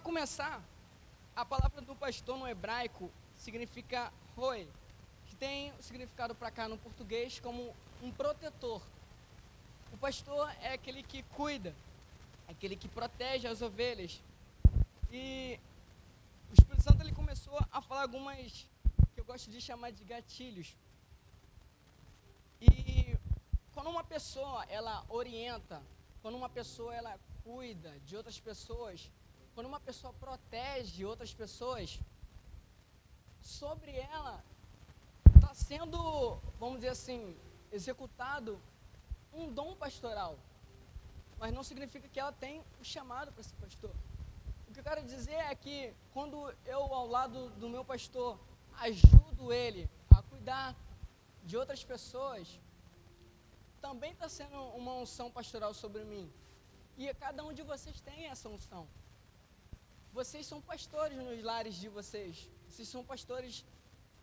começar, a palavra do pastor no hebraico significa roi, que tem o significado para cá no português como um protetor. O pastor é aquele que cuida, aquele que protege as ovelhas. E o Espírito Santo ele começou a falar algumas que eu gosto de chamar de gatilhos. E quando uma pessoa ela orienta, quando uma pessoa ela cuida de outras pessoas, quando uma pessoa protege outras pessoas, sobre ela está sendo, vamos dizer assim, executado um dom pastoral. Mas não significa que ela tem o chamado para ser pastor. O que eu quero dizer é que quando eu, ao lado do meu pastor, ajudo ele a cuidar de outras pessoas, também está sendo uma unção pastoral sobre mim. E cada um de vocês tem essa unção. Vocês são pastores nos lares de vocês. Vocês são pastores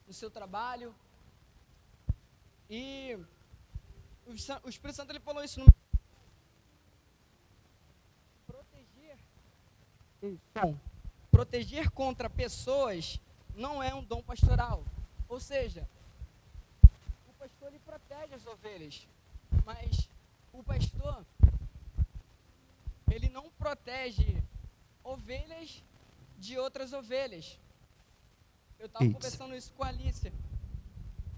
no seu trabalho. E o Espírito Santo ele falou isso no proteger contra pessoas não é um dom pastoral. Ou seja, o pastor ele protege as ovelhas, mas o pastor ele não protege ovelhas de outras ovelhas. Eu estava conversando isso com a Alicia.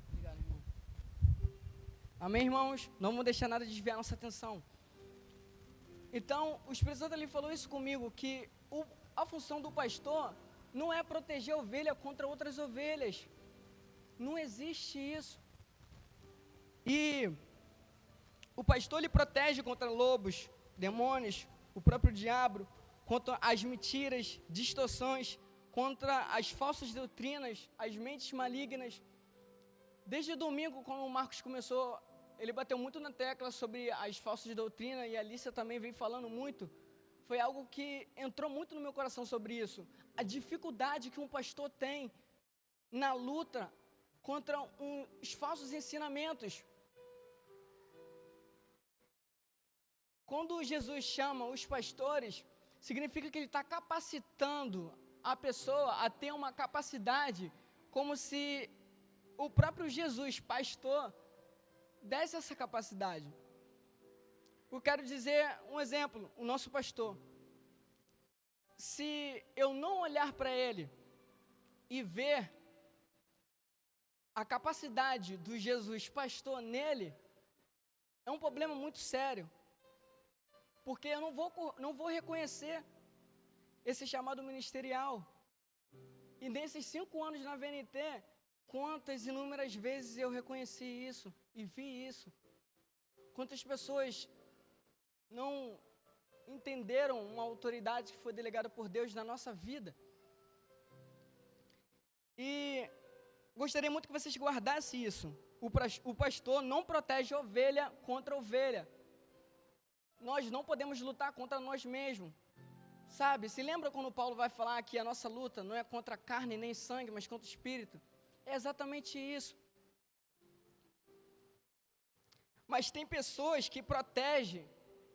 Obrigado, irmão. Amém, irmãos? Não vamos deixar nada desviar nossa atenção. Então, o Espírito Santo ele falou isso comigo, que a função do pastor não é proteger a ovelha contra outras ovelhas. Não existe isso. E o pastor ele protege contra lobos, demônios, o próprio diabo, contra as mentiras, distorções, contra as falsas doutrinas, as mentes malignas. Desde domingo, quando o Marcos começou, ele bateu muito na tecla sobre as falsas doutrinas, e a Alicia também vem falando muito. Foi algo que entrou muito no meu coração sobre isso. A dificuldade que um pastor tem na luta contra os falsos ensinamentos. Quando Jesus chama os pastores, significa que ele está capacitando a pessoa a ter uma capacidade, como se o próprio Jesus, pastor, desse essa capacidade. Eu quero dizer um exemplo, o nosso pastor. Se eu não olhar para ele e ver a capacidade do Jesus pastor nele, é um problema muito sério. Porque eu não vou reconhecer esse chamado ministerial. E nesses 5 anos na VNT, quantas inúmeras vezes eu reconheci isso e vi isso. Quantas pessoas não entenderam uma autoridade que foi delegada por Deus na nossa vida. E gostaria muito que vocês guardassem isso. O pastor não protege ovelha contra ovelha. Nós não podemos lutar contra nós mesmos. Sabe, se lembra quando Paulo vai falar que a nossa luta não é contra carne nem sangue, mas contra o espírito? É exatamente isso. Mas tem pessoas que protegem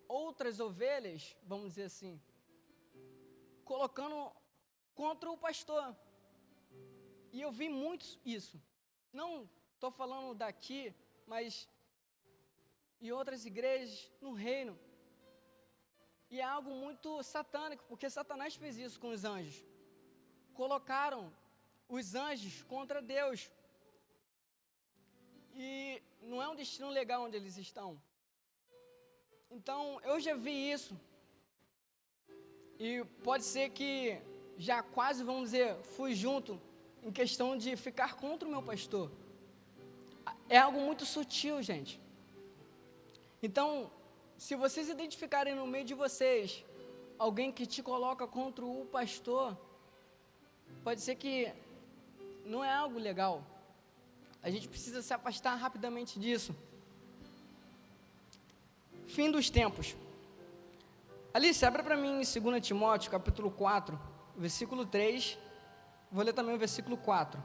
outras ovelhas, vamos dizer assim, colocando contra o pastor. E eu vi muito isso. Não estou falando daqui, mas em outras igrejas, no reino. E é algo muito satânico, porque Satanás fez isso com os anjos. Colocaram os anjos contra Deus. E não é um destino legal onde eles estão. Então, eu já vi isso. E pode ser que já quase, vamos dizer, fui junto em questão de ficar contra o meu pastor. É algo muito sutil, gente. Então, se vocês identificarem no meio de vocês alguém que te coloca contra o pastor, pode ser que não é algo legal. A gente precisa se afastar rapidamente disso. Fim dos tempos. Alice, abra para mim em 2 Timóteo, capítulo 4, versículo 3. Vou ler também o versículo 4.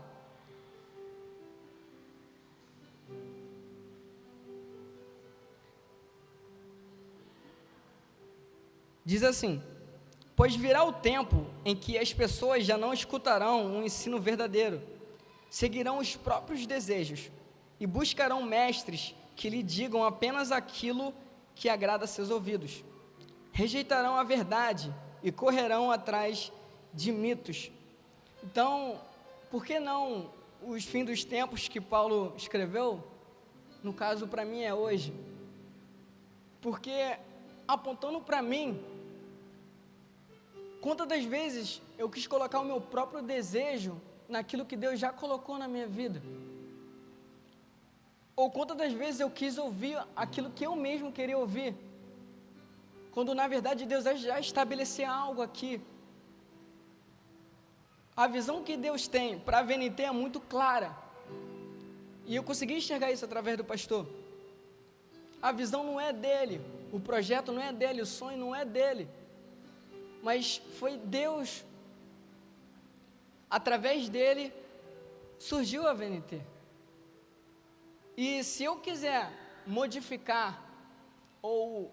Diz assim: Pois virá o tempo em que as pessoas já não escutarão um ensino verdadeiro, seguirão os próprios desejos e buscarão mestres que lhe digam apenas aquilo que agrada a seus ouvidos. Rejeitarão a verdade e correrão atrás de mitos. Então, por que não os fins dos tempos que Paulo escreveu? No caso, para mim, é hoje. Porque, apontando para mim, quantas das vezes eu quis colocar o meu próprio desejo naquilo que Deus já colocou na minha vida? Ou quantas das vezes eu quis ouvir aquilo que eu mesmo queria ouvir, quando na verdade Deus já estabeleceu algo aqui. A visão que Deus tem para a VNT é muito clara, e eu consegui enxergar isso através do pastor. A visão não é dele, o projeto não é dele, o sonho não é dele, mas foi Deus. Através dele surgiu a VNT. E se eu quiser modificar ou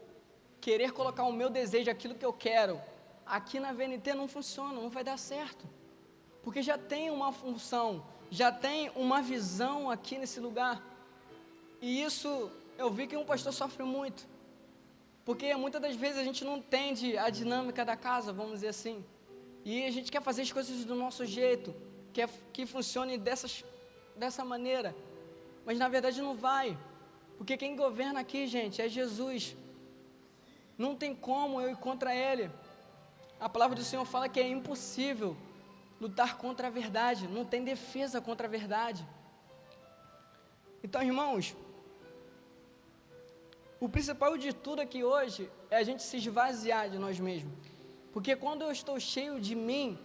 querer colocar o meu desejo, aquilo que eu quero, aqui na VNT não funciona, não vai dar certo. Porque já tem uma função, já tem uma visão aqui nesse lugar. E isso eu vi que um pastor sofre muito. Porque muitas das vezes a gente não entende a dinâmica da casa, vamos dizer assim. E a gente quer fazer as coisas do nosso jeito, quer que funcione dessa maneira. Mas na verdade não vai. Porque quem governa aqui, gente, é Jesus. Não tem como eu ir contra Ele. A palavra do Senhor fala que é impossível lutar contra a verdade. Não tem defesa contra a verdade. Então, irmãos, o principal de tudo aqui hoje é a gente se esvaziar de nós mesmos. Porque quando eu estou cheio de mim,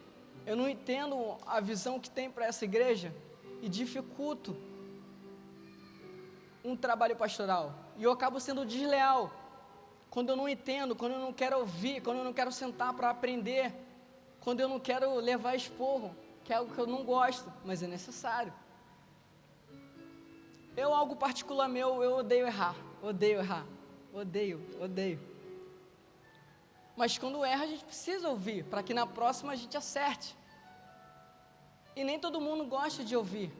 eu não entendo a visão que tem para essa igreja e dificulto um trabalho pastoral. E eu acabo sendo desleal quando eu não entendo, quando eu não quero ouvir, quando eu não quero sentar para aprender, quando eu não quero levar esporro, que é algo que eu não gosto, mas é necessário. Algo particular meu, eu odeio errar, odeio. Mas quando erra, a gente precisa ouvir, para que na próxima a gente acerte. E nem todo mundo gosta de ouvir.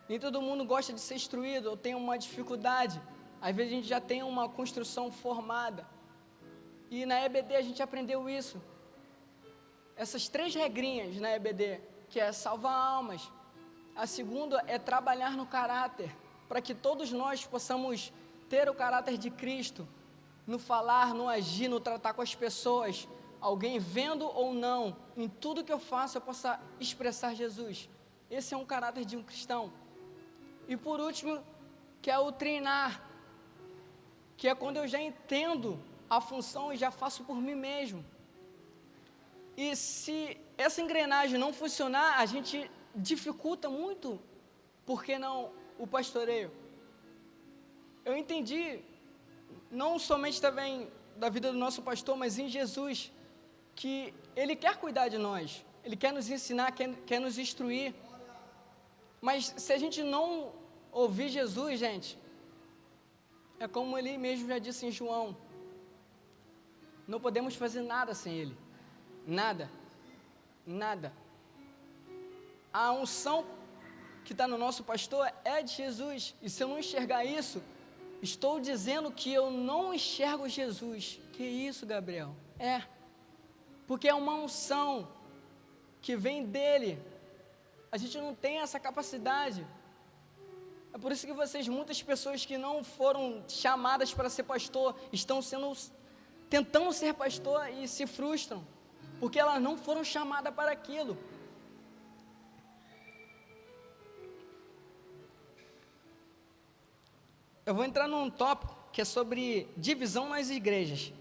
Nem todo mundo gosta de ser instruído, ou tem uma dificuldade. Às vezes a gente já tem uma construção formada. E na EBD a gente aprendeu isso. Essas 3 regrinhas na EBD, que é salvar almas. A segunda é trabalhar no caráter, para que todos nós possamos ter o caráter de Cristo, no falar, no agir, no tratar com as pessoas, alguém vendo ou não, em tudo que eu faço eu possa expressar Jesus. Esse é um caráter de um cristão. E por último, que é o treinar, que é quando eu já entendo a função e já faço por mim mesmo. E se essa engrenagem não funcionar, a gente dificulta muito, por que não o pastoreio? Eu entendi, não somente também da vida do nosso pastor, mas em Jesus, que Ele quer cuidar de nós, Ele quer nos ensinar, quer nos instruir. Mas se a gente não ouvir Jesus, gente, é como Ele mesmo já disse em João, não podemos fazer nada sem Ele, nada. A unção que está no nosso pastor é de Jesus, e se eu não enxergar isso, estou dizendo que eu não enxergo Jesus. Que isso, Gabriel? Porque é uma unção que vem dele. A gente não tem essa capacidade. É por isso que muitas pessoas que não foram chamadas para ser pastor, estão tentando ser pastor e se frustram, porque elas não foram chamadas para aquilo. Eu vou entrar num tópico que é sobre divisão nas igrejas.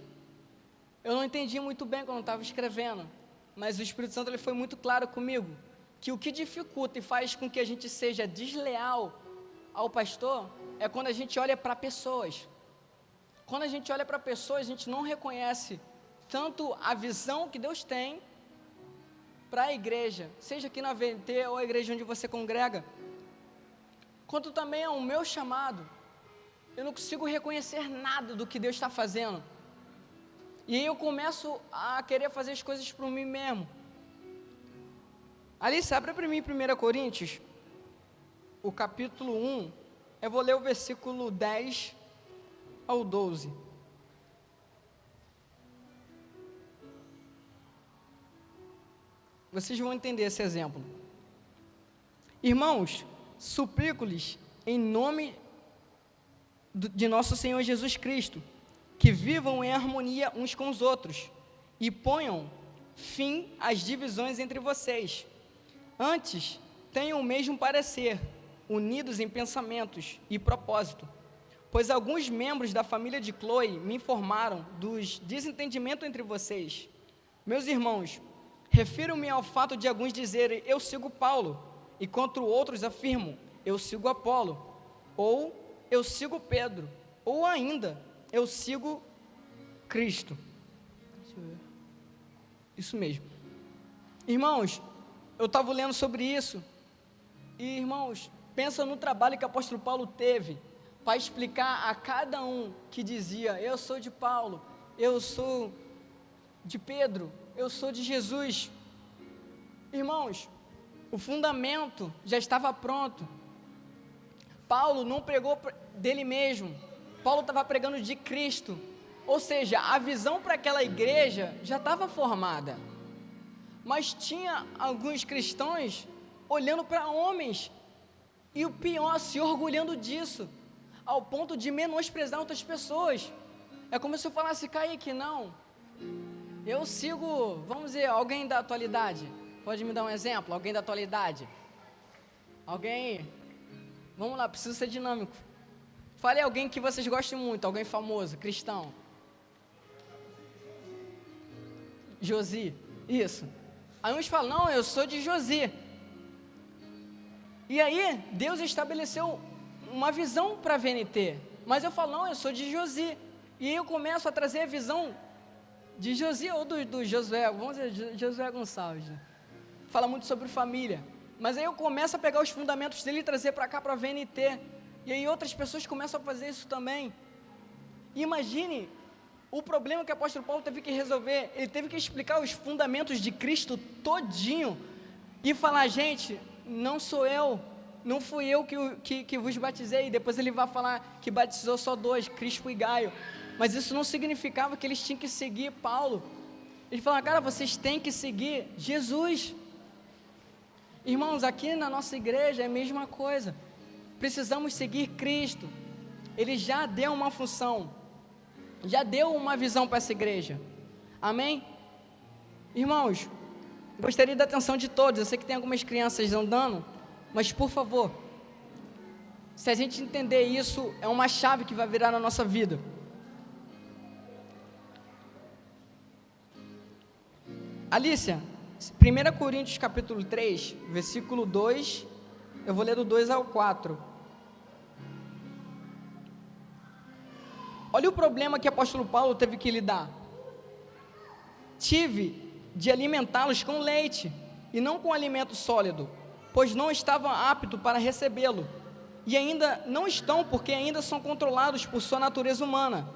Eu não entendi muito bem quando estava escrevendo, mas o Espírito Santo ele foi muito claro comigo, que o que dificulta e faz com que a gente seja desleal ao pastor é quando a gente olha para pessoas. Quando a gente olha para pessoas, a gente não reconhece tanto a visão que Deus tem para a igreja, seja aqui na VNT ou a igreja onde você congrega, quanto também é o meu chamado. Eu não consigo reconhecer nada do que Deus está fazendo. E aí eu começo a querer fazer as coisas por mim mesmo. Alice, abre para mim 1 Coríntios, o capítulo 1, eu vou ler o versículo 10 ao 12. Vocês vão entender esse exemplo. Irmãos, suplico-lhes em nome de nosso Senhor Jesus Cristo, que vivam em harmonia uns com os outros e ponham fim às divisões entre vocês. Antes, tenham o mesmo parecer, unidos em pensamentos e propósito, pois alguns membros da família de Cloe me informaram dos desentendimentos entre vocês. Meus irmãos, refiro-me ao fato de alguns dizerem, eu sigo Paulo, enquanto outros afirmam, eu sigo Apolo, ou eu sigo Pedro, ou ainda, eu sigo Cristo. Isso mesmo. Irmãos, eu estava lendo sobre isso, e irmãos, pensa no trabalho que o apóstolo Paulo teve, para explicar a cada um que dizia, eu sou de Paulo, eu sou de Pedro, eu sou de Jesus. Irmãos, o fundamento já estava pronto. Paulo não pregou dele mesmo, Paulo estava pregando de Cristo, ou seja, a visão para aquela igreja já estava formada, mas tinha alguns cristãos olhando para homens, e o pior, se orgulhando disso, ao ponto de menosprezar outras pessoas. É como se eu falasse, Kaique, não, eu sigo, vamos dizer, alguém da atualidade, pode me dar um exemplo, alguém da atualidade, alguém, vamos lá, preciso ser dinâmico, fale alguém que vocês gostem muito, alguém famoso, cristão, Josi, isso, aí uns falam, não, eu sou de Josi, e aí Deus estabeleceu uma visão para a VNT, mas eu falo, não, eu sou de Josi, e aí eu começo a trazer a visão de Josi ou do Josué, vamos dizer, Josué Gonçalves, né? Fala muito sobre família, mas aí eu começo a pegar os fundamentos dele e trazer para cá, para a VNT, e aí outras pessoas começam a fazer isso também. Imagine o problema que o apóstolo Paulo teve que resolver, ele teve que explicar os fundamentos de Cristo todinho, e falar, gente, não sou eu, não fui eu que vos batizei. Depois ele vai falar que batizou só 2, Crispo e Gaio, mas isso não significava que eles tinham que seguir Paulo. Ele fala, cara, vocês têm que seguir Jesus. Irmãos, aqui na nossa igreja é a mesma coisa, precisamos seguir Cristo. Ele já deu uma função, já deu uma visão para essa igreja, amém? Irmãos, gostaria da atenção de todos, eu sei que tem algumas crianças andando, mas por favor, se a gente entender isso, é uma chave que vai virar na nossa vida. Alícia, 1 Coríntios capítulo 3, versículo 2, eu vou ler do 2 ao 4. Olha o problema que o apóstolo Paulo teve que lidar. Tive de alimentá-los com leite, e não com alimento sólido, pois não estavam aptos para recebê-lo, e ainda não estão, porque ainda são controlados por sua natureza humana,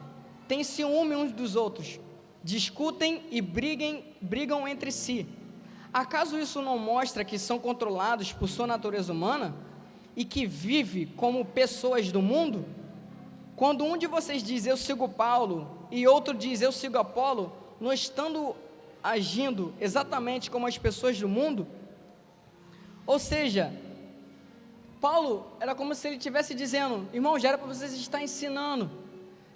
têm ciúme uns dos outros, discutem e brigam entre si. Acaso isso não mostra que são controlados por sua natureza humana, e que vive como pessoas do mundo? Quando um de vocês diz, eu sigo Paulo, e outro diz, eu sigo Apolo, não estando agindo exatamente como as pessoas do mundo? Ou seja, Paulo era como se ele estivesse dizendo, irmão, já era para vocês estar ensinando,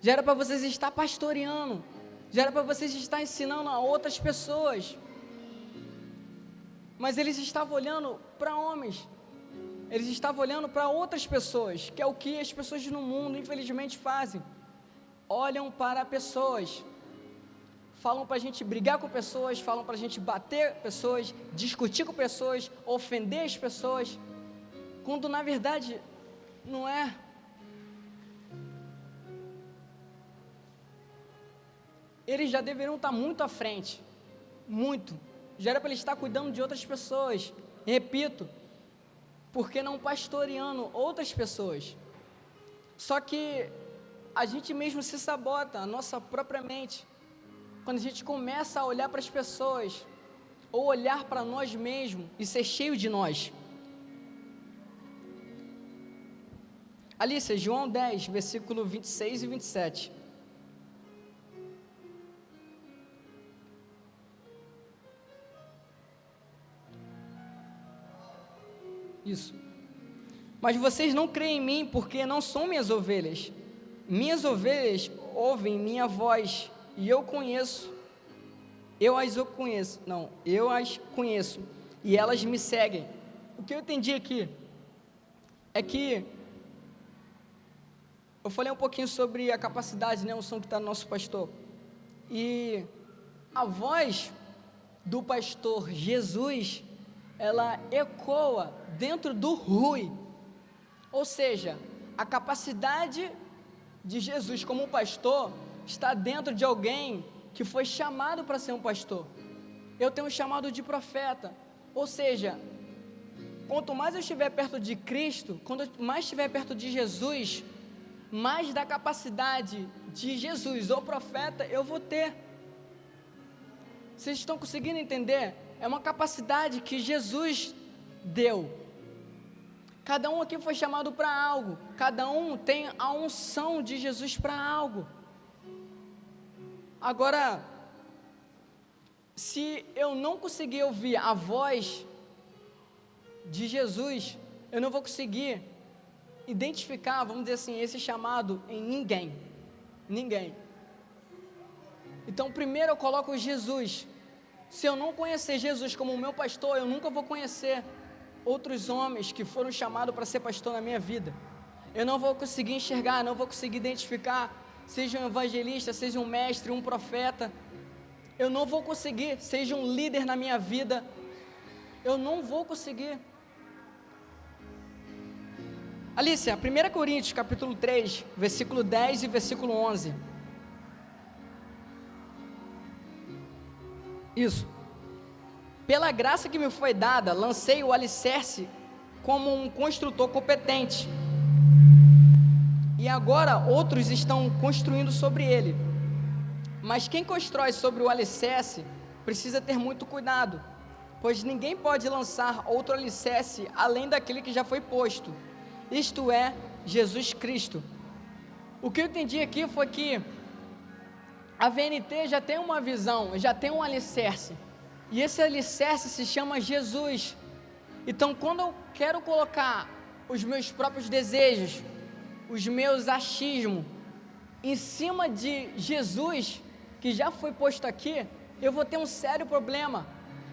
já era para vocês estar pastoreando, já era para vocês estar ensinando a outras pessoas, mas eles estavam olhando para homens, eles estavam olhando para outras pessoas, que é o que as pessoas no mundo infelizmente fazem, olham para pessoas, falam para a gente brigar com pessoas, falam para a gente bater pessoas, discutir com pessoas, ofender as pessoas, quando na verdade não é. Eles já deveriam estar muito à frente, muito, já era para eles estar cuidando de outras pessoas, repito, porque não pastoreando outras pessoas? Só que a gente mesmo se sabota, a nossa própria mente. quando a gente começa a olhar para as pessoas, ou olhar para nós mesmos e ser cheio de nós. Alice, João 10, versículo 26 e 27. Isso. Mas vocês não creem em mim porque não são minhas ovelhas. Minhas ovelhas ouvem minha voz e eu as conheço e elas me seguem. O que eu entendi aqui é que eu falei um pouquinho sobre a capacidade, né, a unção que está no nosso pastor, e a voz do pastor Jesus, ela ecoa dentro do Rui, ou seja, a capacidade de Jesus como pastor está dentro de alguém que foi chamado para ser um pastor. Eu tenho um chamado de profeta, ou seja, quanto mais eu estiver perto de Cristo, quanto mais estiver perto de Jesus, mais da capacidade de Jesus, ou profeta, eu vou ter. Vocês estão conseguindo entender? É uma capacidade que Jesus deu. Cada um aqui foi chamado para algo, cada um tem a unção de Jesus para algo. Agora, se eu não conseguir ouvir a voz de Jesus, eu não vou conseguir identificar, vamos dizer assim, esse chamado em ninguém. Então, primeiro eu coloco Jesus. Se eu não conhecer Jesus como o meu pastor, eu nunca vou conhecer outros homens que foram chamados para ser pastor na minha vida. Eu não vou conseguir enxergar, não vou conseguir identificar, seja um evangelista, seja um mestre, um profeta. Eu não vou conseguir, seja um líder na minha vida. Eu não vou conseguir. Alice, 1 Coríntios capítulo 3, versículo 10 e versículo 11. Isso. Pela graça que me foi dada, lancei o alicerce como um construtor competente. E agora outros estão construindo sobre ele. Mas quem constrói sobre o alicerce precisa ter muito cuidado, pois ninguém pode lançar outro alicerce além daquele que já foi posto, isto é, Jesus Cristo. O que eu entendi aqui foi que a VNT já tem uma visão, já tem um alicerce, e esse alicerce se chama Jesus. Então, quando eu quero colocar os meus próprios desejos, os meus achismos, em cima de Jesus, que já foi posto aqui, eu vou ter um sério problema.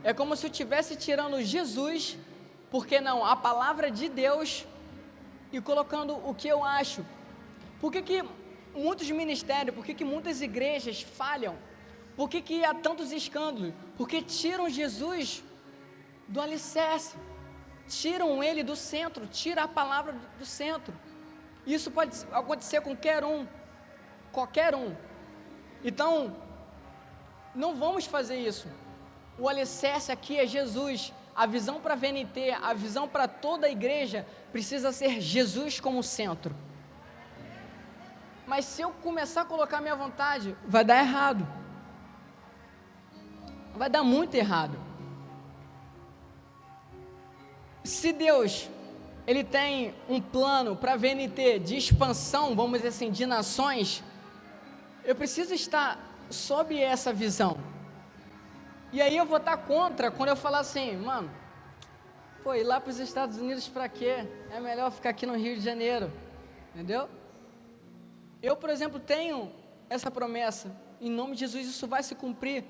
É como se eu estivesse tirando Jesus, porque não, a palavra de Deus, e colocando o que eu acho. Por que muitos ministérios, por que muitas igrejas falham? Por que há tantos escândalos? Porque tiram Jesus do alicerce, tiram ele do centro, tira a palavra do centro. Isso pode acontecer com qualquer um. Então, não vamos fazer isso. O alicerce aqui é Jesus. A visão para a VNT, a visão para toda a igreja precisa ser Jesus como centro. Mas se eu começar a colocar minha vontade, vai dar errado. Vai dar muito errado. Se Deus, Ele tem um plano para a VNT de expansão, vamos dizer assim, de nações, eu preciso estar sob essa visão. E aí eu vou estar contra quando eu falar assim, mano, pô, ir lá para os Estados Unidos para quê? É melhor ficar aqui no Rio de Janeiro, entendeu? Eu, por exemplo, tenho essa promessa, em nome de Jesus isso vai se cumprir,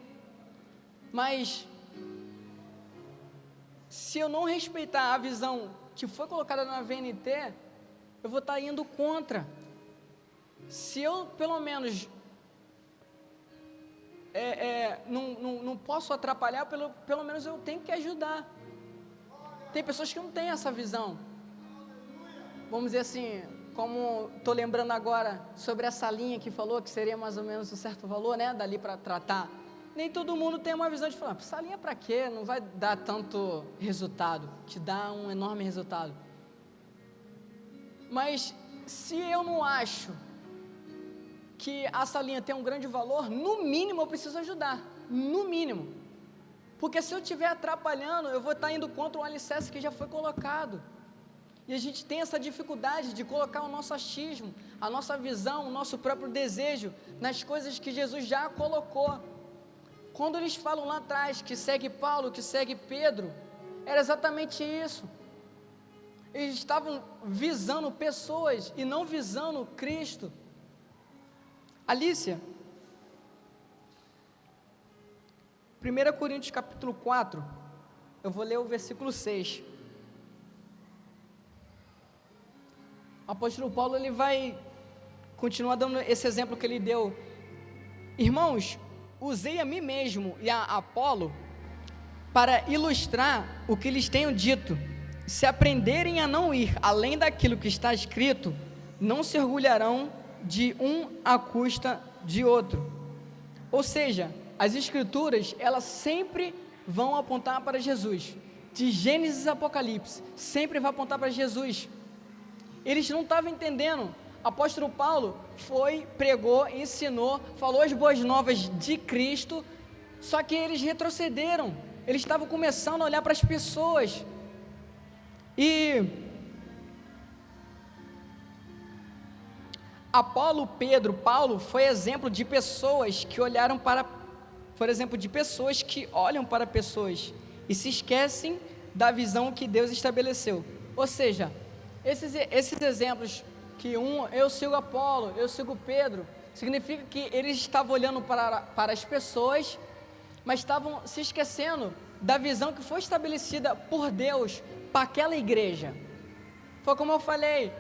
mas se eu não respeitar a visão que foi colocada na VNT, eu vou estar indo contra. Se eu, pelo menos, não posso atrapalhar, pelo menos eu tenho que ajudar. Tem pessoas que não têm essa visão. Vamos dizer assim, como estou lembrando agora sobre essa linha que falou que seria mais ou menos um certo valor, né, dali para tratar. Nem todo mundo tem uma visão de falar, essa linha para quê? Não vai dar tanto resultado, te dá um enorme resultado. Mas se eu não acho que a salinha tem um grande valor, no mínimo eu preciso ajudar, no mínimo. Porque se eu estiver atrapalhando, eu vou estar indo contra um alicerce que já foi colocado. E a gente tem essa dificuldade de colocar o nosso achismo, a nossa visão, o nosso próprio desejo nas coisas que Jesus já colocou. Quando eles falam lá atrás que segue Paulo, que segue Pedro, era exatamente isso. Eles estavam visando pessoas e não visando Cristo. Alícia, 1 Coríntios capítulo 4, eu vou ler o versículo 6. O apóstolo Paulo, ele vai continuar dando esse exemplo que ele deu. Irmãos, usei a mim mesmo e a Apolo para ilustrar o que lhes tenho dito. Se aprenderem a não ir além daquilo que está escrito, não se orgulharão de um à custa de outro. Ou seja, as escrituras, elas sempre vão apontar para Jesus. De Gênesis a Apocalipse, sempre vai apontar para Jesus. Eles não estavam entendendo. O apóstolo Paulo pregou, ensinou, falou as boas novas de Cristo, só que eles retrocederam. Eles estavam começando a olhar para as pessoas. E Apolo, Pedro, Paulo foi exemplo de pessoas que olharam para, por exemplo, de pessoas que olham para pessoas e se esquecem da visão que Deus estabeleceu. Ou seja, esses exemplos que eu sigo Apolo, eu sigo Pedro, significa que eles estavam olhando para as pessoas, mas estavam se esquecendo da visão que foi estabelecida por Deus para aquela igreja. Foi como eu falei,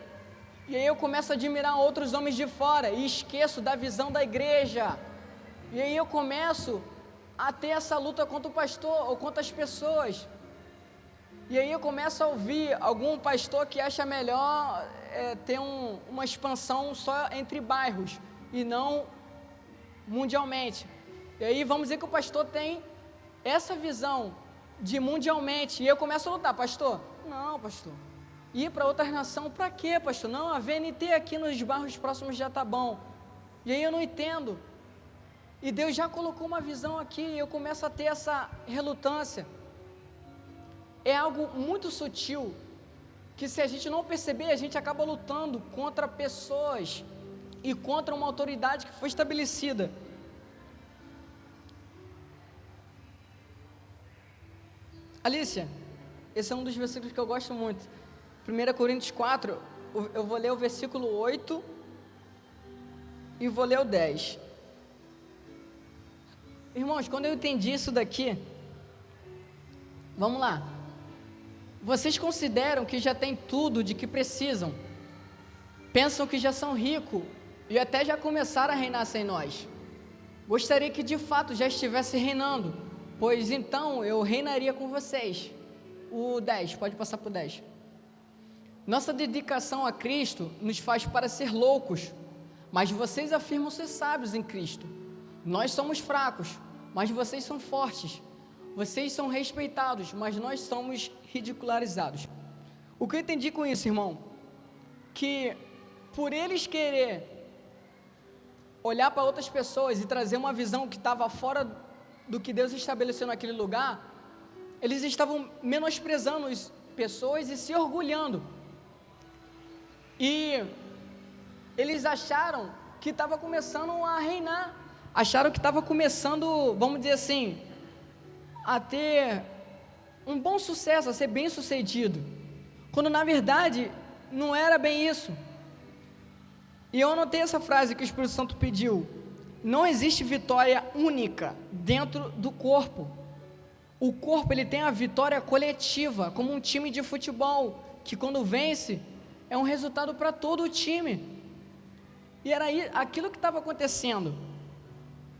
e aí eu começo a admirar outros homens de fora e esqueço da visão da igreja, e aí eu começo a ter essa luta contra o pastor ou contra as pessoas, e aí eu começo a ouvir algum pastor que acha melhor ter uma expansão só entre bairros e não mundialmente. E aí vamos dizer que o pastor tem essa visão de mundialmente, e eu começo a lutar, pastor, não pastor, ir para outras nações, para quê pastor? Não, a VNT aqui nos bairros próximos já está bom. E aí eu não entendo, e Deus já colocou uma visão aqui, e eu começo a ter essa relutância. É algo muito sutil, que se a gente não perceber, a gente acaba lutando contra pessoas e contra uma autoridade que foi estabelecida. Alícia, esse é um dos versículos que eu gosto muito. 1 Coríntios 4, eu vou ler o versículo 8 e vou ler o 10. Irmãos, quando eu entendi isso daqui, vamos lá. Vocês consideram que já têm tudo de que precisam, pensam que já são ricos e até já começaram a reinar sem nós. Gostaria que de fato já estivesse reinando, pois então eu reinaria com vocês. O 10, pode passar para o 10. Nossa dedicação a Cristo nos faz parecer loucos, mas vocês afirmam ser sábios em Cristo. Nós somos fracos, mas vocês são fortes. Vocês são respeitados, mas nós somos ridicularizados. O que eu entendi com isso, irmão? Que por eles querer olhar para outras pessoas e trazer uma visão que estava fora do que Deus estabeleceu naquele lugar, eles estavam menosprezando as pessoas e se orgulhando. E eles acharam que estava começando a reinar, acharam que estava começando, vamos dizer assim, a ter um bom sucesso, a ser bem sucedido, quando na verdade não era bem isso. E eu anotei essa frase que o Espírito Santo pediu: não existe vitória única dentro do corpo. O corpo, ele tem a vitória coletiva, como um time de futebol, que quando vence, é um resultado para todo o time. E era aquilo que estava acontecendo.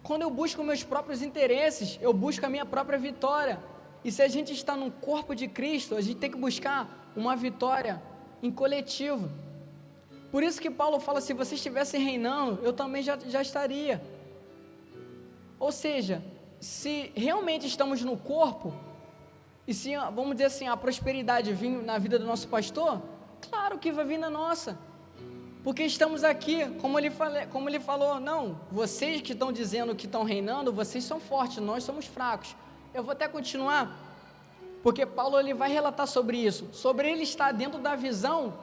Quando eu busco meus próprios interesses, eu busco a minha própria vitória. E se a gente está no corpo de Cristo, a gente tem que buscar uma vitória em coletivo. Por isso que Paulo fala, se você estivesse reinando, eu também já estaria. Ou seja, se realmente estamos no corpo, e se, vamos dizer assim, a prosperidade vir na vida do nosso pastor, claro que vai vir na nossa. Porque estamos aqui, como ele falou, não, vocês que estão dizendo que estão reinando, vocês são fortes, nós somos fracos. Eu vou até continuar, porque Paulo ele vai relatar sobre isso, sobre ele estar dentro da visão,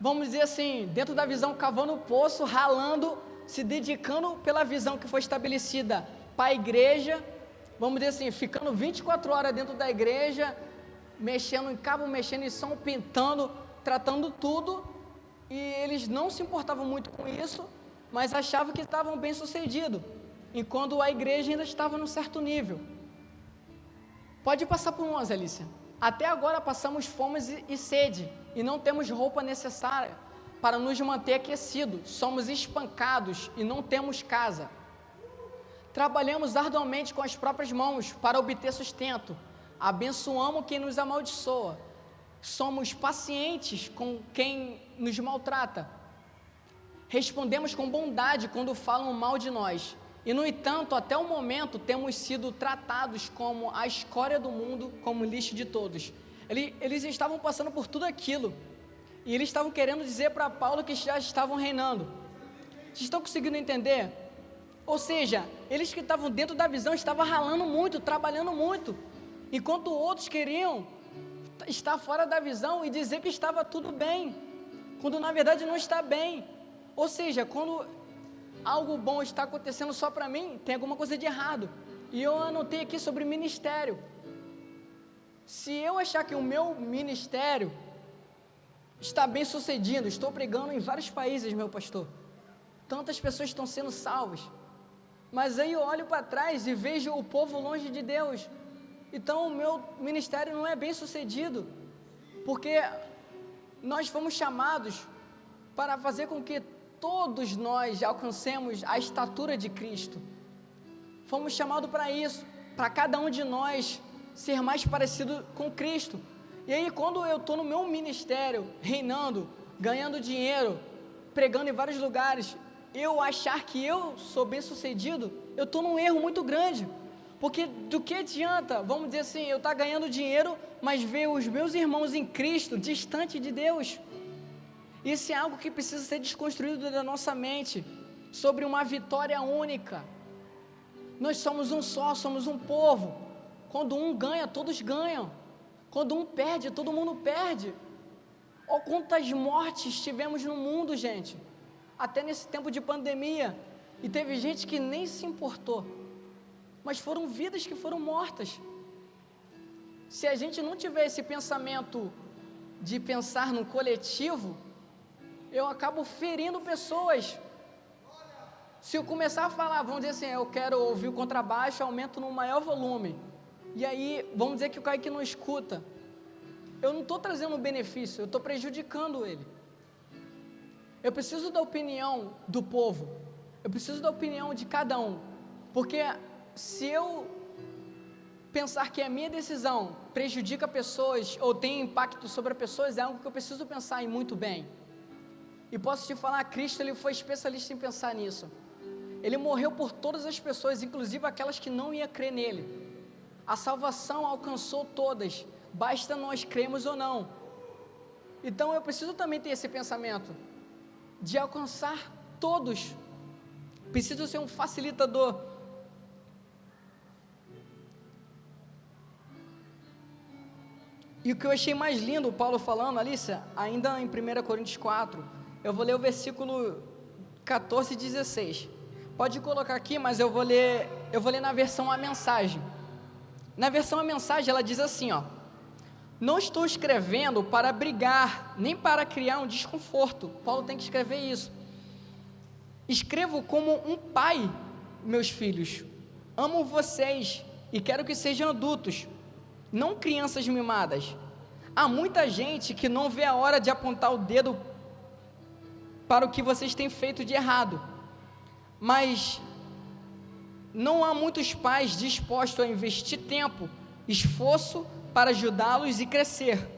vamos dizer assim, dentro da visão, cavando o poço, ralando, se dedicando pela visão que foi estabelecida para a igreja, vamos dizer assim, ficando 24 horas dentro da igreja, mexendo em cabo, mexendo em som, pintando, tratando tudo, e eles não se importavam muito com isso, mas achavam que estavam bem sucedidos, enquanto a igreja ainda estava num certo nível. Pode passar por nós, Alicia. Até agora passamos fome e sede, e não temos roupa necessária para nos manter aquecidos, somos espancados e não temos casa. Trabalhamos arduamente com as próprias mãos para obter sustento, abençoamos quem nos amaldiçoa, somos pacientes com quem nos maltrata, respondemos com bondade quando falam mal de nós, e no entanto, até o momento, temos sido tratados como a escória do mundo, como lixo de todos. Eles estavam passando por tudo aquilo, e eles estavam querendo dizer para Paulo que já estavam reinando. Vocês estão conseguindo entender? Ou seja, eles que estavam dentro da visão estavam ralando muito, trabalhando muito, enquanto outros queriam estar fora da visão e dizer que estava tudo bem, quando na verdade não está bem. Ou seja, quando algo bom está acontecendo só para mim, tem alguma coisa de errado. E eu anotei aqui sobre ministério. Se eu achar que o meu ministério está bem sucedido, estou pregando em vários países, meu pastor, tantas pessoas estão sendo salvas, mas aí eu olho para trás e vejo o povo longe de Deus, então o meu ministério não é bem sucedido, porque nós fomos chamados para fazer com que todos nós alcancemos a estatura de Cristo. Fomos chamados para isso, para cada um de nós ser mais parecido com Cristo. E aí quando eu estou no meu ministério, reinando, ganhando dinheiro, pregando em vários lugares, eu achar que eu sou bem sucedido, eu estou num erro muito grande. Porque do que adianta, vamos dizer assim, eu estar ganhando dinheiro, mas ver os meus irmãos em Cristo distante de Deus? Isso é algo que precisa ser desconstruído da nossa mente, sobre uma vitória única. Nós somos um só, somos um povo. Quando um ganha, todos ganham. Quando um perde, todo mundo perde. Olha quantas mortes tivemos no mundo, gente, até nesse tempo de pandemia, e teve gente que nem se importou, mas foram vidas que foram mortas. Se a gente não tiver esse pensamento de pensar no coletivo, eu acabo ferindo pessoas. Se eu começar a falar, vamos dizer assim, eu quero ouvir o contrabaixo, aumento no maior volume, e aí, vamos dizer que o Kaique não escuta, eu não estou trazendo um benefício, eu estou prejudicando ele. Eu preciso da opinião do povo, eu preciso da opinião de cada um, porque se eu pensar que a minha decisão prejudica pessoas, ou tem impacto sobre as pessoas, é algo que eu preciso pensar em muito bem. E posso te falar, Cristo ele foi especialista em pensar nisso. Ele morreu por todas as pessoas, inclusive aquelas que não iam crer nele. A salvação alcançou todas, basta nós cremos ou não. Então eu preciso também ter esse pensamento de alcançar todos. Preciso ser um facilitador. E o que eu achei mais lindo, o Paulo falando, Alicia, ainda em 1 Coríntios 4, eu vou ler o versículo 14 e 16. Pode colocar aqui, mas eu vou ler na versão A Mensagem. Na versão A Mensagem, ela diz assim, ó: não estou escrevendo para brigar, nem para criar um desconforto. Paulo tem que escrever isso. Escrevo como um pai, meus filhos. Amo vocês e quero que sejam adultos, não crianças mimadas. Há muita gente que não vê a hora de apontar o dedo para o que vocês têm feito de errado, mas não há muitos pais dispostos a investir tempo, esforço para ajudá-los e crescer.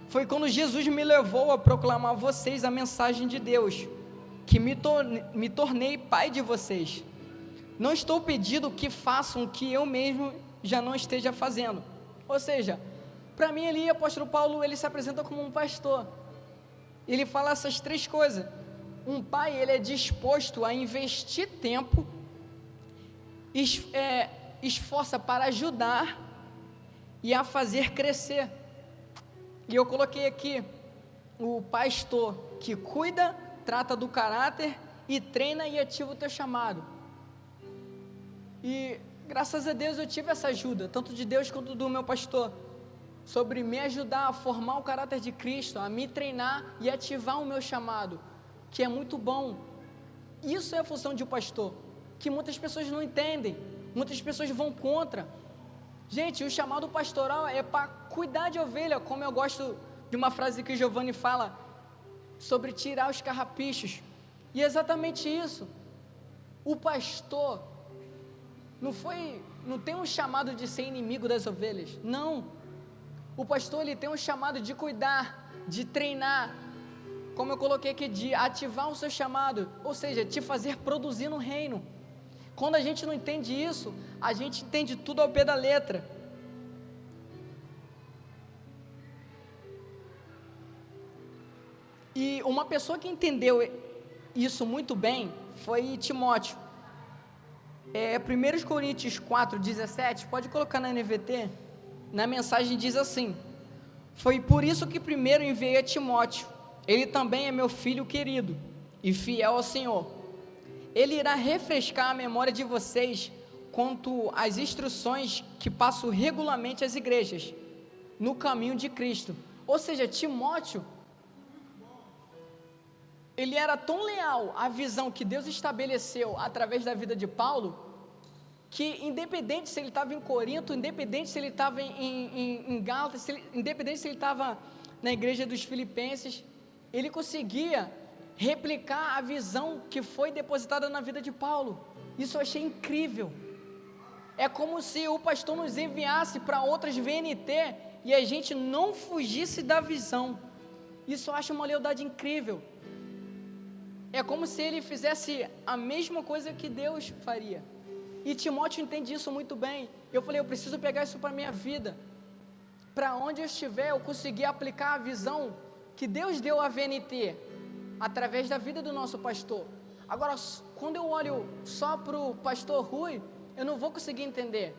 Foi quando Jesus me levou a proclamar a vocês a mensagem de Deus, que me tornei pai de vocês. Não estou pedindo que façam o que eu mesmo já não esteja fazendo. Ou seja, para mim ali, o apóstolo Paulo, ele se apresenta como um pastor. Ele fala essas três coisas. Um pai, ele é disposto a investir tempo, esforça para ajudar e a fazer crescer. E eu coloquei aqui o pastor que cuida, trata do caráter e treina e ativa o teu chamado. E graças a Deus eu tive essa ajuda, tanto de Deus quanto do meu pastor, sobre me ajudar a formar o caráter de Cristo, a me treinar e ativar o meu chamado, que é muito bom. Isso é a função de um pastor, que muitas pessoas não entendem, muitas pessoas vão contra. Gente, o chamado pastoral é para cuidar de ovelha, como eu gosto de uma frase que o Giovanni fala, sobre tirar os carrapichos, e é exatamente isso. O pastor não tem um chamado de ser inimigo das ovelhas, não. O pastor, ele tem um chamado de cuidar, de treinar, como eu coloquei aqui, de ativar o seu chamado, ou seja, te fazer produzir no reino. Quando a gente não entende isso, a gente entende tudo ao pé da letra. E uma pessoa que entendeu isso muito bem foi Timóteo. 1 Coríntios 4:17, pode colocar na NVT, na mensagem diz assim: foi por isso que primeiro enviei a Timóteo, ele também é meu filho querido e fiel ao Senhor. Ele irá refrescar a memória de vocês quanto às instruções que passo regularmente às igrejas, no caminho de Cristo. Ou seja, Timóteo, ele era tão leal à visão que Deus estabeleceu através da vida de Paulo, que independente se ele estava em Corinto, independente se ele estava em Gálatas, independente se ele estava na igreja dos Filipenses, ele conseguia replicar a visão que foi depositada na vida de Paulo. Isso eu achei incrível. É como se o pastor nos enviasse para outras VNT e a gente não fugisse da visão. Isso eu acho uma lealdade incrível. É como se ele fizesse a mesma coisa que Deus faria. E Timóteo entende isso muito bem. Eu falei, eu preciso pegar isso para a minha vida. Para onde eu estiver, eu conseguir aplicar a visão que Deus deu à VNT, através da vida do nosso pastor. Agora, quando eu olho só para o pastor Rui, eu não vou conseguir entender.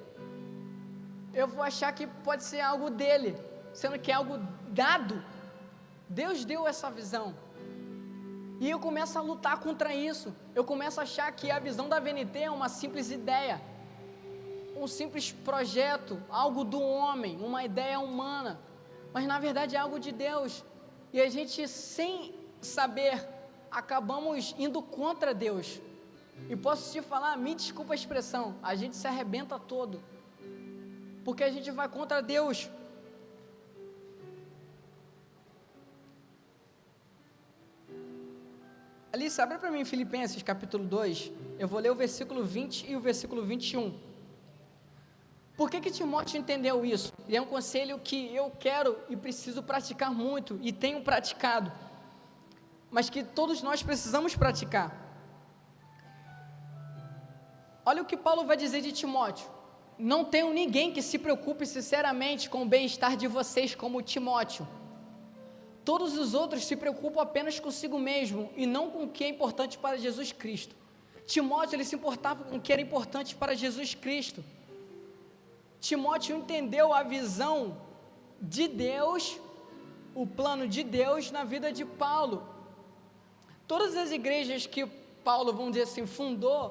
Eu vou achar que pode ser algo dele, sendo que é algo dado. Deus deu essa visão. E eu começo a lutar contra isso. Eu começo a achar que a visão da VNT é uma simples ideia, um simples projeto, algo do homem, uma ideia humana. Mas na verdade é algo de Deus. E a gente, sem saber, acabamos indo contra Deus. E posso te falar, me desculpa a expressão, a gente se arrebenta todo, porque a gente vai contra Deus. Alice, abre para mim Filipenses capítulo 2, eu vou ler o versículo 20 e o versículo 21. Por que Timóteo entendeu isso? E é um conselho que eu quero e preciso praticar muito, e tenho praticado, mas que todos nós precisamos praticar. Olha o que Paulo vai dizer de Timóteo: não tenho ninguém que se preocupe sinceramente com o bem-estar de vocês como Timóteo. Todos os outros se preocupam apenas consigo mesmo e não com o que é importante para Jesus Cristo. Timóteo, ele se importava com o que era importante para Jesus Cristo. Timóteo entendeu a visão de Deus, o plano de Deus na vida de Paulo. Todas as igrejas que Paulo, vamos dizer assim, fundou,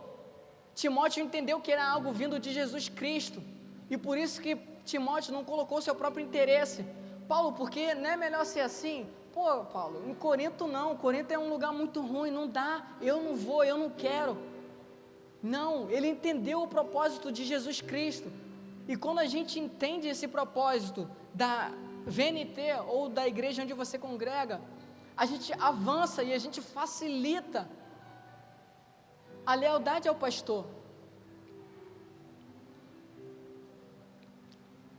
Timóteo entendeu que era algo vindo de Jesus Cristo, e por isso que Timóteo não colocou seu próprio interesse. Paulo, porque não é melhor ser assim? Pô, Paulo, em Corinto não, Corinto é um lugar muito ruim, não dá, eu não vou, eu não quero. Não, ele entendeu o propósito de Jesus Cristo, e quando a gente entende esse propósito da VNT ou da igreja onde você congrega, a gente avança e a gente facilita a lealdade ao pastor.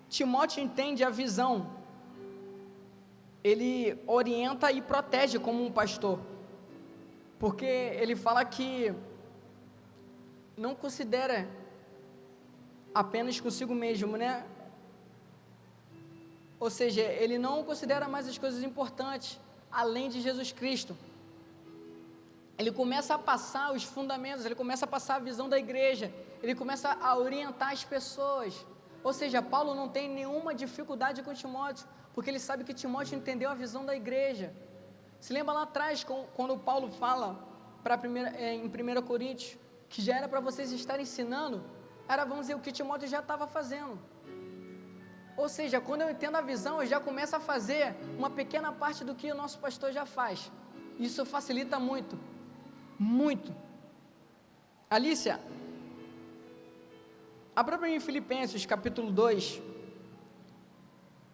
Timóteo entende a visão, ele orienta e protege como um pastor, porque ele fala que não considera apenas consigo mesmo, né? Ou seja, ele não considera mais as coisas importantes, além de Jesus Cristo. Ele começa a passar os fundamentos, ele começa a passar a visão da igreja, ele começa a orientar as pessoas. Ou seja, Paulo não tem nenhuma dificuldade com Timóteo, porque ele sabe que Timóteo entendeu a visão da igreja. Se lembra lá atrás, quando Paulo fala em 1 Coríntios, que já era para vocês estarem ensinando, era, vamos dizer, o que Timóteo já estava fazendo. Ou seja, quando eu entendo a visão, eu já começo a fazer uma pequena parte do que o nosso pastor já faz. Isso facilita muito, muito. Alícia, abra para mim Filipenses capítulo 2,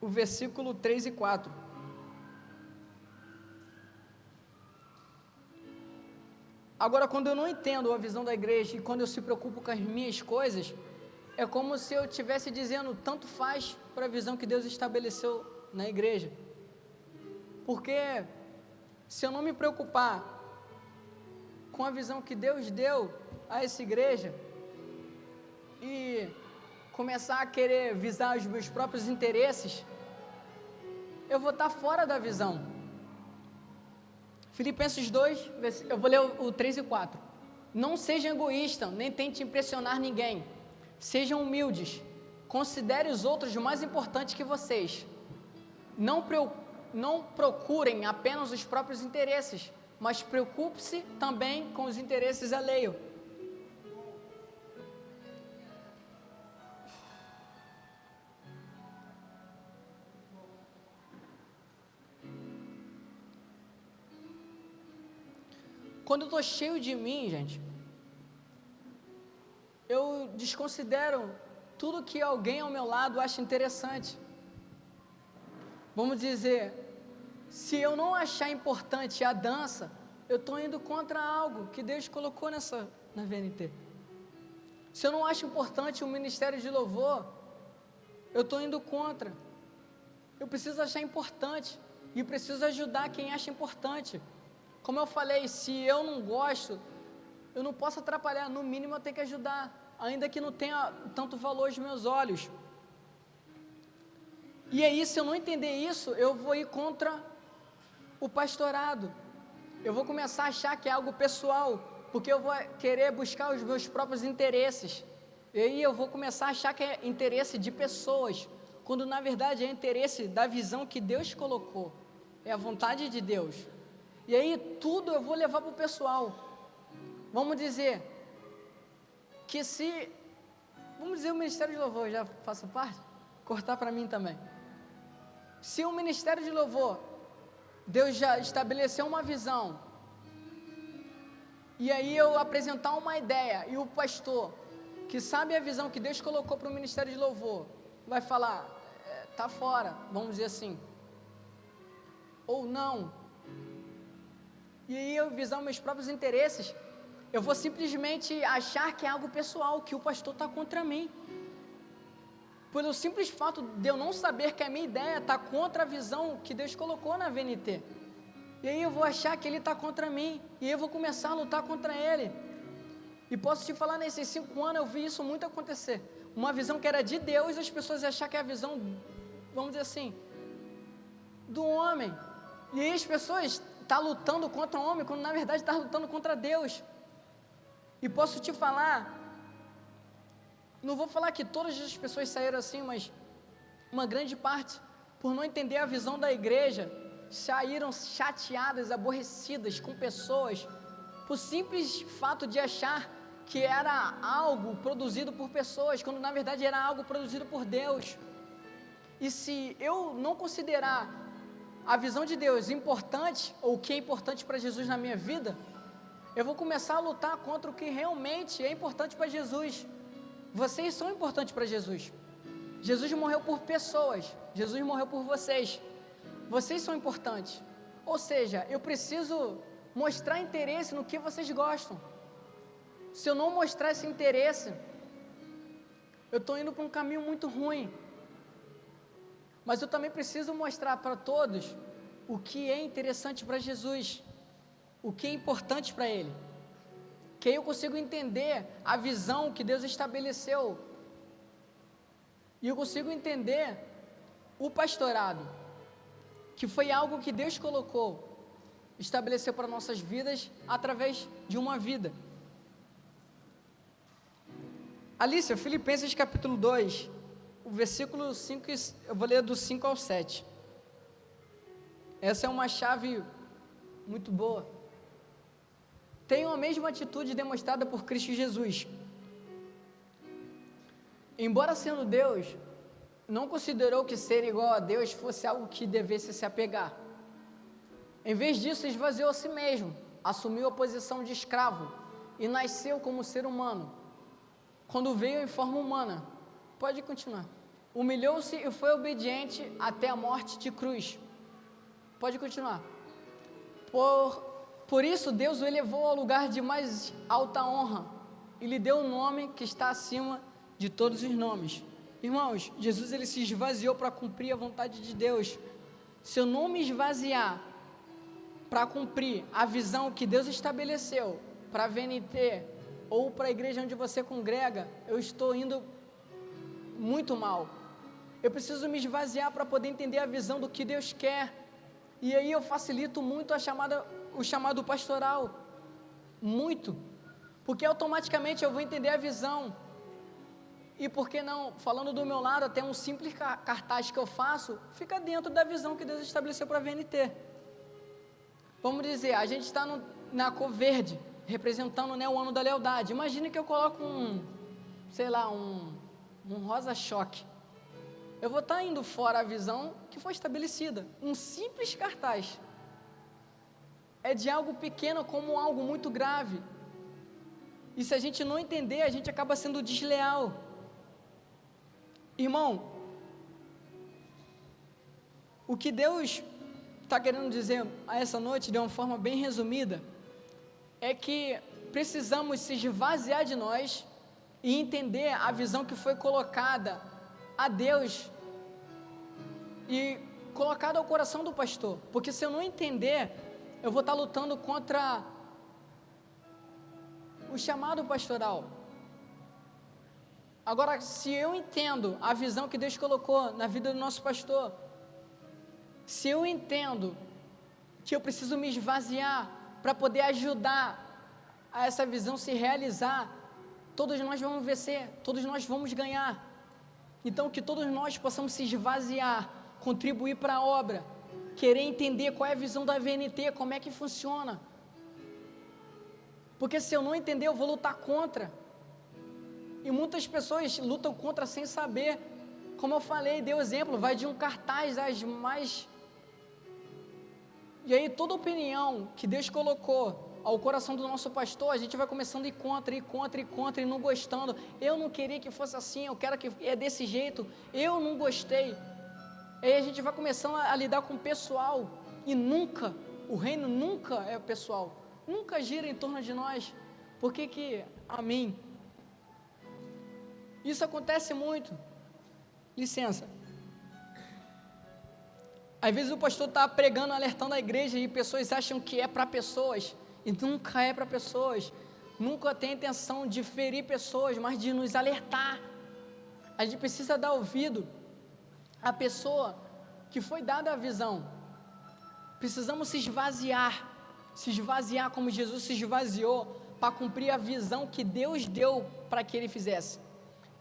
o versículo 3 e 4. Agora, quando eu não entendo a visão da igreja e quando eu se preocupo com as minhas coisas, é como se eu estivesse dizendo, tanto faz para a visão que Deus estabeleceu na igreja. Porque se eu não me preocupar com a visão que Deus deu a essa igreja e começar a querer visar os meus próprios interesses, eu vou estar fora da visão. Filipenses 2, eu vou ler o 3 e 4. Não sejam egoístas, nem tente impressionar ninguém. Sejam humildes. Considere os outros mais importantes que vocês. Não procurem apenas os próprios interesses, mas preocupe-se também com os interesses alheios. Quando eu estou cheio de mim, gente, eu desconsidero tudo que alguém ao meu lado acha interessante. Vamos dizer, se eu não achar importante a dança, eu estou indo contra algo que Deus colocou na VNT. Se eu não acho importante o ministério de louvor, eu estou indo contra. Eu preciso achar importante e preciso ajudar quem acha importante. Como eu falei, se eu não gosto, eu não posso atrapalhar, no mínimo eu tenho que ajudar, ainda que não tenha tanto valor aos meus olhos. E aí, se eu não entender isso, eu vou ir contra o pastorado. Eu vou começar a achar que é algo pessoal, porque eu vou querer buscar os meus próprios interesses. E aí eu vou começar a achar que é interesse de pessoas, quando na verdade é interesse da visão que Deus colocou, é a vontade de Deus. E aí tudo eu vou levar para o pessoal. Vamos dizer que vamos dizer o Ministério de Louvor, já faço parte? Cortar para mim também. Se o Ministério de Louvor, Deus já estabeleceu uma visão, e aí eu apresentar uma ideia, e o pastor, que sabe a visão que Deus colocou para o Ministério de Louvor, vai falar, tá fora, vamos dizer assim, ou não. E aí eu visar meus próprios interesses, eu vou simplesmente achar que é algo pessoal, que o pastor está contra mim. Pelo simples fato de eu não saber que a minha ideia está contra a visão que Deus colocou na VNT. E aí eu vou achar que ele está contra mim, e eu vou começar a lutar contra ele. E posso te falar, nesses 5 anos eu vi isso muito acontecer. Uma visão que era de Deus, as pessoas acham que é a visão, vamos dizer assim, do homem. E aí as pessoas está lutando contra o homem, quando na verdade está lutando contra Deus. E posso te falar, não vou falar que todas as pessoas saíram assim, mas uma grande parte, por não entender a visão da igreja, saíram chateadas, aborrecidas com pessoas, por simples fato de achar que era algo produzido por pessoas, quando na verdade era algo produzido por Deus. E se eu não considerar a visão de Deus importante, ou o que é importante para Jesus na minha vida, eu vou começar a lutar contra o que realmente é importante para Jesus. Vocês são importantes para Jesus. Jesus morreu por pessoas, Jesus morreu por vocês. Vocês são importantes. Ou seja, eu preciso mostrar interesse no que vocês gostam. Se eu não mostrar esse interesse, eu estou indo para um caminho muito ruim. Mas eu também preciso mostrar para todos o que é interessante para Jesus, o que é importante para Ele, que aí eu consigo entender a visão que Deus estabeleceu, e eu consigo entender o pastorado, que foi algo que Deus colocou, estabeleceu para nossas vidas através de uma vida. Alicia, Filipenses capítulo 2, o versículo 5, eu vou ler do 5 ao 7. Essa é uma chave muito boa. Tenham a mesma atitude demonstrada por Cristo Jesus. Embora sendo Deus, não considerou que ser igual a Deus fosse algo que devesse se apegar. Em vez disso, esvaziou a si mesmo, assumiu a posição de escravo e nasceu como ser humano. Quando veio em forma humana, pode continuar, humilhou-se e foi obediente até a morte de cruz. Pode continuar. Por isso Deus o elevou ao lugar de mais alta honra e lhe deu o nome que está acima de todos os nomes. Irmãos, Jesus ele se esvaziou para cumprir a vontade de Deus. Se eu não me esvaziar para cumprir a visão que Deus estabeleceu para a VNT ou para a igreja onde você congrega, eu estou indo muito mal. Eu preciso me esvaziar para poder entender a visão do que Deus quer. E aí eu facilito muito o chamado pastoral. Muito. Porque automaticamente eu vou entender a visão. E por que não, falando do meu lado, até um simples cartaz que eu faço, fica dentro da visão que Deus estabeleceu para a VNT. Vamos dizer, a gente está na cor verde, representando, né, o ano da lealdade. Imagine que eu coloco um rosa-choque. Eu vou estar indo fora a visão que foi estabelecida. Um simples cartaz é de algo pequeno como algo muito grave. E se a gente não entender, a gente acaba sendo desleal. Irmão, o que Deus está querendo dizer a essa noite, de uma forma bem resumida, é que precisamos se esvaziar de nós e entender a visão que foi colocada a Deus e colocada ao coração do pastor, porque se eu não entender, eu vou estar lutando contra o chamado pastoral. Agora, se eu entendo a visão que Deus colocou na vida do nosso pastor, se eu entendo que eu preciso me esvaziar para poder ajudar a essa visão se realizar, todos nós vamos vencer, todos nós vamos ganhar. Então, que todos nós possamos se esvaziar, contribuir para a obra, querer entender qual é a visão da VNT, como é que funciona. Porque se eu não entender, eu vou lutar contra. E muitas pessoas lutam contra sem saber. Como eu falei, dei o exemplo, vai de um cartaz às mais... E aí toda opinião que Deus colocou ao coração do nosso pastor, a gente vai começando a ir contra, e não gostando. Eu não queria que fosse assim, eu quero que é desse jeito, eu não gostei. Aí a gente vai começando a lidar com o pessoal, e nunca, o reino nunca é pessoal, nunca gira em torno de nós. Por que amém? Isso acontece muito. Licença. Às vezes o pastor está pregando, alertando a igreja, e pessoas acham que é para pessoas, e nunca é para pessoas. Nunca tem intenção de ferir pessoas, mas de nos alertar. A gente precisa dar ouvido à pessoa que foi dada a visão. Precisamos se esvaziar como Jesus se esvaziou, para cumprir a visão que Deus deu para que Ele fizesse.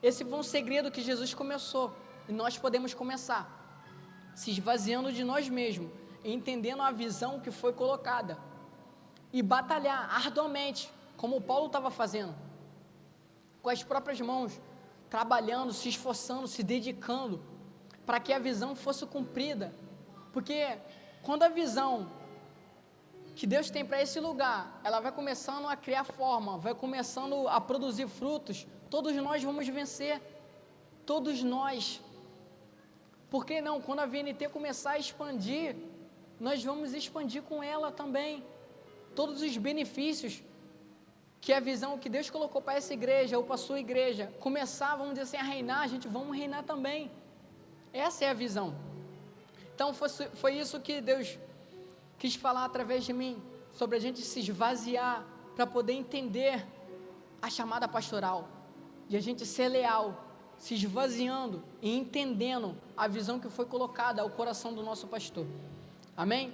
Esse foi um segredo que Jesus começou, e nós podemos começar, se esvaziando de nós mesmos, entendendo a visão que foi colocada, e batalhar arduamente, como o Paulo estava fazendo, com as próprias mãos, trabalhando, se esforçando, se dedicando, para que a visão fosse cumprida. Porque quando a visão que Deus tem para esse lugar, ela vai começando a criar forma, vai começando a produzir frutos, todos nós vamos vencer, todos nós. Por que não? Quando a VNT começar a expandir, nós vamos expandir com ela também, todos os benefícios que a visão que Deus colocou para essa igreja, ou para a sua igreja, começar, vamos dizer assim, a reinar, a gente vamos reinar também. Essa é a visão. Então foi isso que Deus quis falar através de mim, sobre a gente se esvaziar, para poder entender a chamada pastoral, e a gente ser leal, se esvaziando e entendendo a visão que foi colocada ao coração do nosso pastor. Amém?